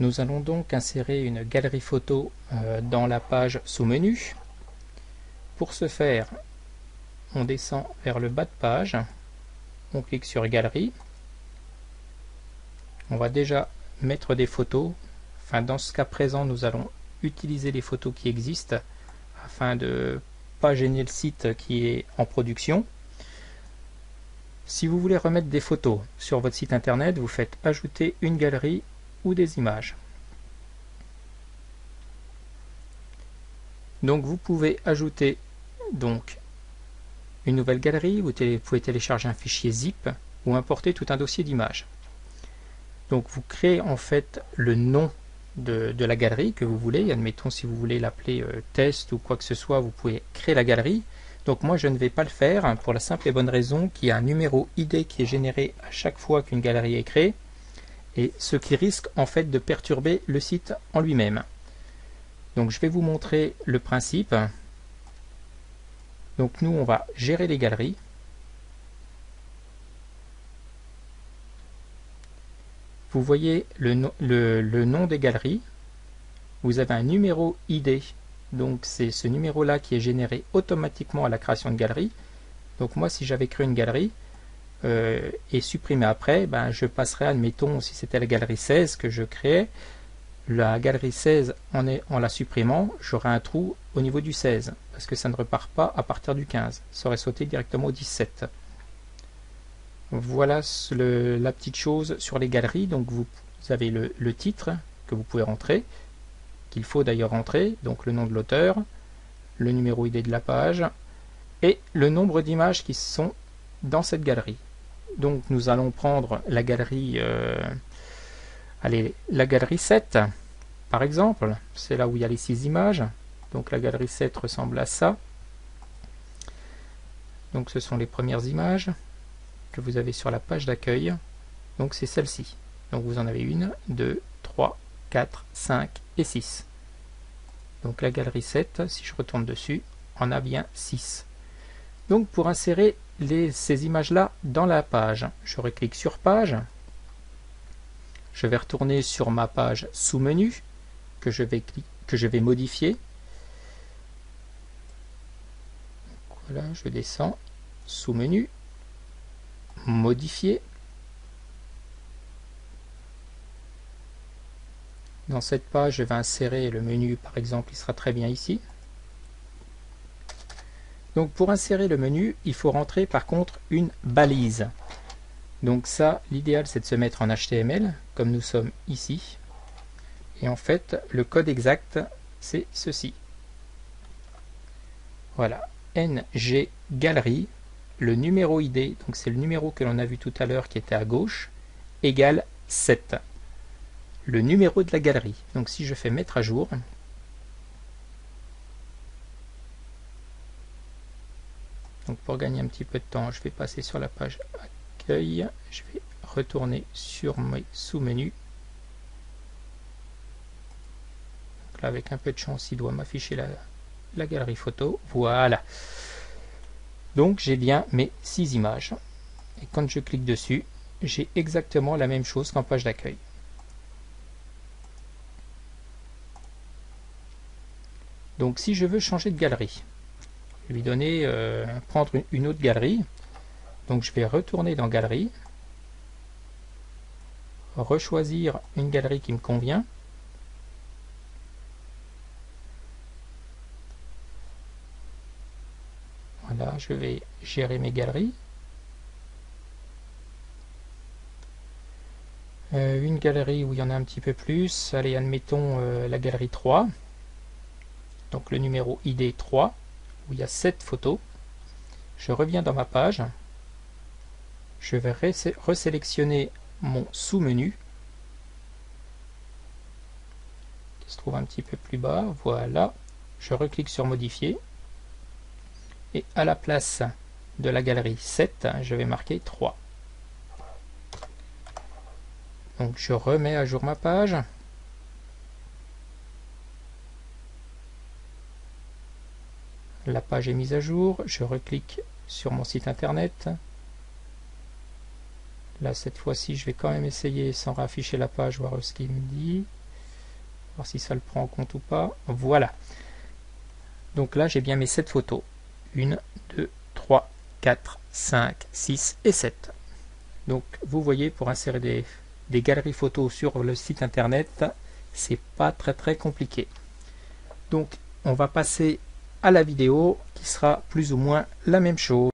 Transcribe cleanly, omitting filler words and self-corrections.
Nous allons donc insérer une galerie photo dans la page sous menu. Pour ce faire, on descend vers le bas de page, on clique sur galerie. On va déjà mettre des photos. Enfin, dans ce cas présent, nous allons utiliser les photos qui existent afin de ne pas gêner le site qui est en production. Si vous voulez remettre des photos sur votre site internet, vous faites ajouter une galerie ou des images. Donc vous pouvez ajouter donc une nouvelle galerie, vous pouvez télécharger un fichier zip ou importer tout un dossier d'images. Donc vous créez en fait le nom de la galerie que vous voulez. Admettons, si vous voulez l'appeler test ou quoi que ce soit, vous pouvez créer la galerie. Donc moi je ne vais pas le faire pour la simple et bonne raison qu'il y a un numéro ID qui est généré à chaque fois qu'une galerie est créée, et ce qui risque en fait de perturber le site en lui-même. Donc je vais vous montrer le principe. Donc nous on va gérer les galeries. Vous voyez le nom des galeries. Vous avez un numéro ID. Donc c'est ce numéro là qui est généré automatiquement à la création de galerie. Donc moi si j'avais créé une galerie et supprimé après, je passerais, admettons, si c'était la galerie 16 que je créais, la galerie 16 en la supprimant, j'aurais un trou au niveau du 16 parce que ça ne repart pas à partir du 15, ça aurait sauté directement au 17. Voilà la petite chose sur les galeries. Donc vous avez le titre que vous pouvez rentrer, qu'il faut d'ailleurs rentrer, donc le nom de l'auteur, le numéro ID de la page et le nombre d'images qui sont dans cette galerie. Donc nous allons prendre la galerie la galerie 7 par exemple, c'est là où il y a les 6 images. Donc la galerie 7 ressemble à ça. Donc ce sont les premières images que vous avez sur la page d'accueil. Donc c'est celle-ci. Donc vous en avez 1, 2, 3, 4, 5 et 6. Donc la galerie 7, si je retourne dessus, en a bien 6. Donc pour insérer ces images-là dans la page, je reclique sur page. Je vais retourner sur ma page sous menu que je vais modifier. Voilà, je descends, sous menu, modifier. Dans cette page, je vais insérer le menu, par exemple, il sera très bien ici. Donc pour insérer le menu, il faut rentrer par contre une balise. Donc ça, l'idéal c'est de se mettre en HTML, comme nous sommes ici. Et en fait, le code exact, c'est ceci. Voilà, NG Galerie, le numéro ID, donc c'est le numéro que l'on a vu tout à l'heure qui était à gauche, égale 7. Le numéro de la galerie. Donc si je fais mettre à jour, donc pour gagner un petit peu de temps, je vais passer sur la page accueil, je vais retourner sur mes sous-menus. Là, avec un peu de chance, il doit m'afficher la galerie photo. Voilà. Donc j'ai bien mes 6 images. Et quand je clique dessus, j'ai exactement la même chose qu'en page d'accueil. Donc si je veux changer de galerie, je vais lui donner, prendre une autre galerie. Donc je vais retourner dans Galerie, rechoisir une galerie qui me convient. Voilà, je vais gérer mes galeries. Une galerie où il y en a un petit peu plus, allez, admettons la galerie 3, donc le numéro ID 3, où il y a 7 photos. Je reviens dans ma page, je vais resélectionner mon sous-menu, qui se trouve un petit peu plus bas, voilà, je reclique sur modifier, et à la place de la galerie 7, je vais marquer 3. Donc je remets à jour ma page. La page est mise à jour, je reclique sur mon site internet. Là cette fois-ci je vais quand même essayer sans rafficher la page, voir ce qu'il me dit. voir si ça le prend en compte ou pas. Voilà. Donc là, j'ai bien mes 7 photos. 1, 2, 3, 4, 5, 6 et 7. Donc vous voyez, pour insérer des galeries photos sur le site internet, c'est pas très compliqué. Donc on va passer à la vidéo qui sera plus ou moins la même chose.